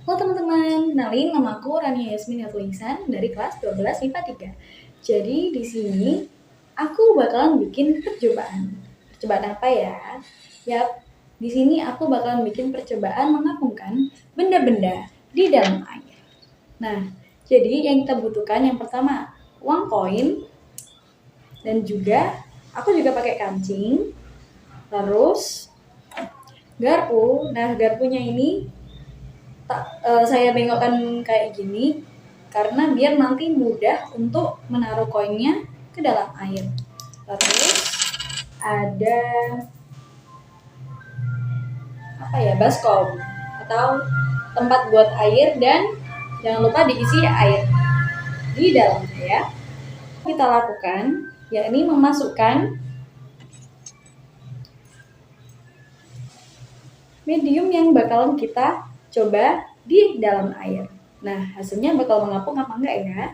Halo teman-teman, kenalin nama aku Rania Yasmin Yatulisan dari kelas 12 MIPA 3. Jadi di sini aku bakalan bikin percobaan. Percobaan apa ya? Yap, di sini aku bakalan bikin percobaan mengapungkan benda-benda di dalam air. Nah, jadi yang kita butuhkan yang pertama uang koin dan juga aku juga pakai kancing. Terus garpu. Nah, garpunya ini saya bengkokkan kayak gini karena biar nanti mudah untuk menaruh koinnya ke dalam air. Terus ada baskom atau tempat buat air dan jangan lupa diisi air di dalamnya ya. Kita lakukan yakni memasukkan medium yang bakalan kita coba di dalam air. Nah, hasilnya bakal mengapung apa enggak ya?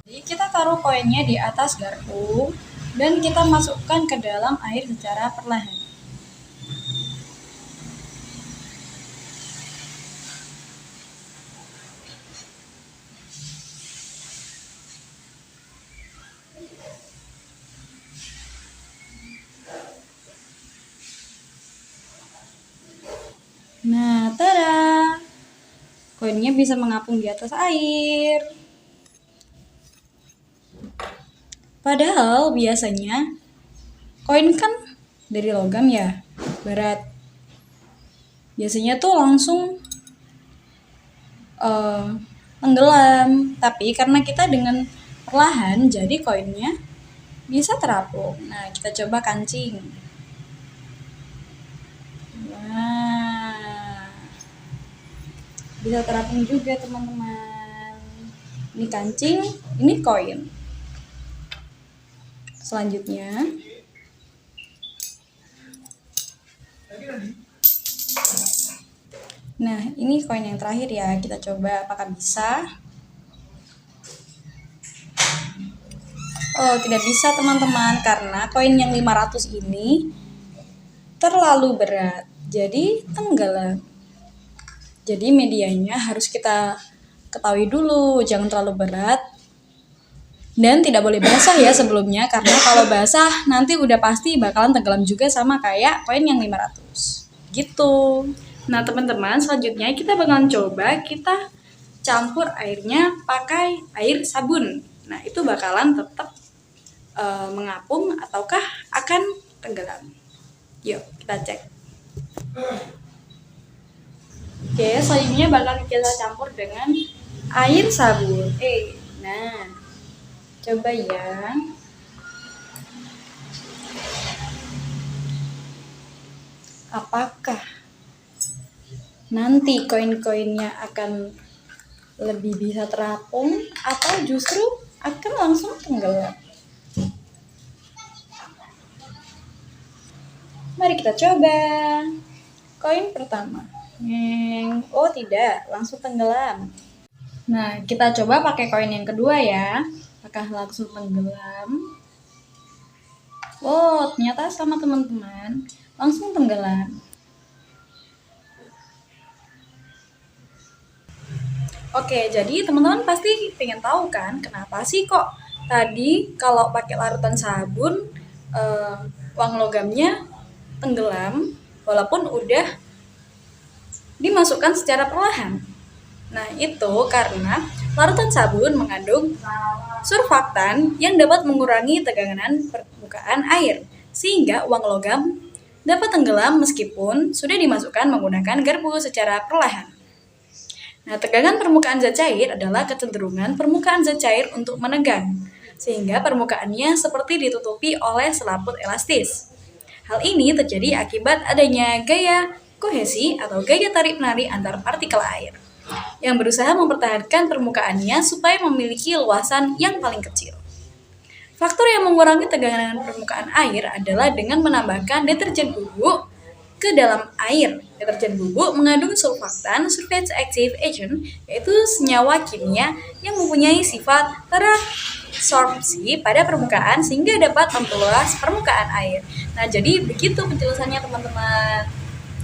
Jadi kita taruh koinnya di atas garpu dan kita masukkan ke dalam air secara perlahan. Nah, tada! Koinnya bisa mengapung di atas air. Padahal biasanya koin kan dari logam ya, berat. Biasanya tuh langsung tenggelam. Tapi karena kita dengan perlahan, jadi koinnya bisa terapung. Nah, kita coba kancing. Nah, bisa terapung juga teman-teman. Ini kancing, ini koin. Selanjutnya nah, ini koin yang terakhir ya. Kita coba apakah bisa. Oh, tidak bisa teman-teman karena koin yang 500 ini terlalu berat. Jadi tenggelam. Jadi medianya harus kita ketahui dulu, jangan terlalu berat. Dan tidak boleh basah ya sebelumnya, karena kalau basah nanti udah pasti bakalan tenggelam juga sama kayak koin yang 500. Gitu. Nah teman-teman, selanjutnya kita bakalan coba kita campur airnya pakai air sabun. Nah itu bakalan tetap mengapung ataukah akan tenggelam. Yuk kita cek. Oke, selanjutnya bakal kita campur dengan air sabun. Nah, coba ya. Apakah nanti koin-koinnya akan lebih bisa terapung atau justru akan langsung tenggelam? Mari kita coba. Koin pertama. Oh tidak, langsung tenggelam. Nah, kita coba pakai koin yang kedua ya. Apakah langsung tenggelam? Oh, ternyata sama teman-teman, langsung tenggelam. Oke, jadi teman-teman pasti pengen tahu kan, kenapa sih kok tadi kalau pakai larutan sabun uang logamnya tenggelam walaupun udah dimasukkan secara perlahan. Nah, itu karena larutan sabun mengandung surfaktan yang dapat mengurangi tegangan permukaan air, sehingga uang logam dapat tenggelam meskipun sudah dimasukkan menggunakan garpu secara perlahan. Nah, tegangan permukaan zat cair adalah kecenderungan permukaan zat cair untuk menegang, sehingga permukaannya seperti ditutupi oleh selaput elastis. Hal ini terjadi akibat adanya gaya kohesi atau gaya tarik-menarik antar partikel air yang berusaha mempertahankan permukaannya supaya memiliki luasan yang paling kecil. Faktor yang mengurangi tegangan permukaan air adalah dengan menambahkan deterjen bubuk ke dalam air. Deterjen bubuk mengandung surfaktan, surface active agent, yaitu senyawa kimia yang mempunyai sifat terabsorpsi pada permukaan sehingga dapat memperluas permukaan air. Nah, jadi begitu penjelasannya teman-teman.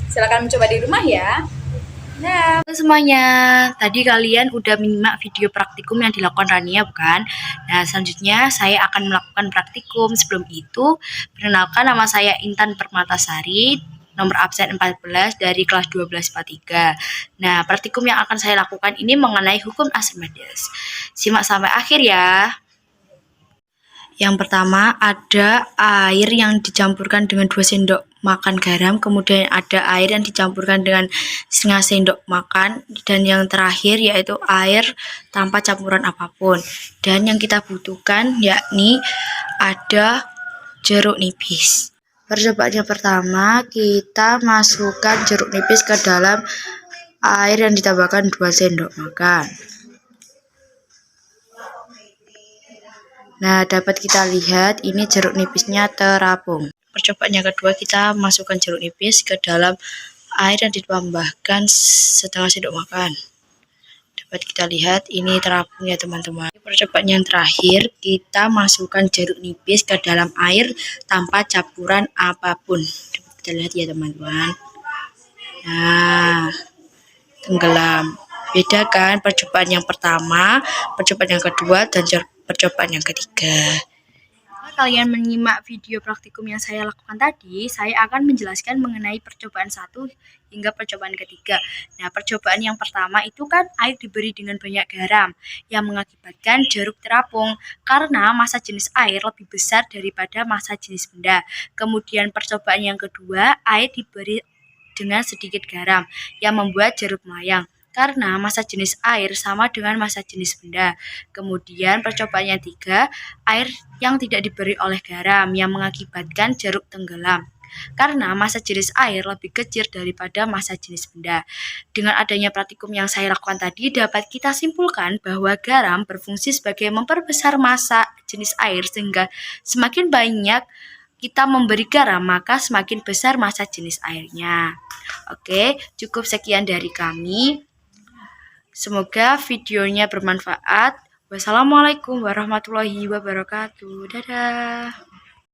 Silakan mencoba di rumah ya. Nah, Halo semuanya, tadi kalian udah menyimak video praktikum yang dilakukan Rania bukan? Nah selanjutnya saya akan melakukan praktikum. Sebelum itu, perkenalkan nama saya Intan Permatasari, nomor absen 14 dari kelas 12 IPA 3. Nah praktikum yang akan saya lakukan ini mengenai hukum Archimedes. Simak sampai akhir ya. Yang pertama ada air yang dicampurkan dengan 2 sendok makan garam, kemudian ada air yang dicampurkan dengan setengah sendok makan, dan yang terakhir yaitu air tanpa campuran apapun. Dan yang kita butuhkan yakni ada jeruk nipis. Percobaan yang pertama, kita masukkan jeruk nipis ke dalam air yang ditambahkan 2 sendok makan. Nah, dapat kita lihat ini jeruk nipisnya terapung. Percobaan yang kedua, kita masukkan jeruk nipis ke dalam air yang ditambahkan setengah sendok makan. Dapat kita lihat ini terapung ya teman-teman. Percobaan yang terakhir, kita masukkan jeruk nipis ke dalam air tanpa campuran apapun. Dapat kita lihat ya teman-teman. Nah, tenggelam. Beda kan percobaan yang pertama, percobaan yang kedua, dan percobaan yang ketiga. Jika kalian menyimak video praktikum yang saya lakukan tadi, saya akan menjelaskan mengenai percobaan 1 hingga percobaan ketiga. Nah, percobaan yang pertama itu kan air diberi dengan banyak garam yang mengakibatkan jeruk terapung karena massa jenis air lebih besar daripada massa jenis benda. Kemudian percobaan yang kedua, air diberi dengan sedikit garam yang membuat jeruk melayang karena massa jenis air sama dengan massa jenis benda. Kemudian percobaan yang tiga, air yang tidak diberi oleh garam yang mengakibatkan jeruk tenggelam karena massa jenis air lebih kecil daripada massa jenis benda. Dengan adanya praktikum yang saya lakukan tadi, dapat kita simpulkan bahwa garam berfungsi sebagai memperbesar massa jenis air sehingga semakin banyak kita memberi garam, maka semakin besar massa jenis airnya. Oke, cukup sekian dari kami. Semoga videonya bermanfaat. Wassalamualaikum warahmatullahi wabarakatuh. Dadah.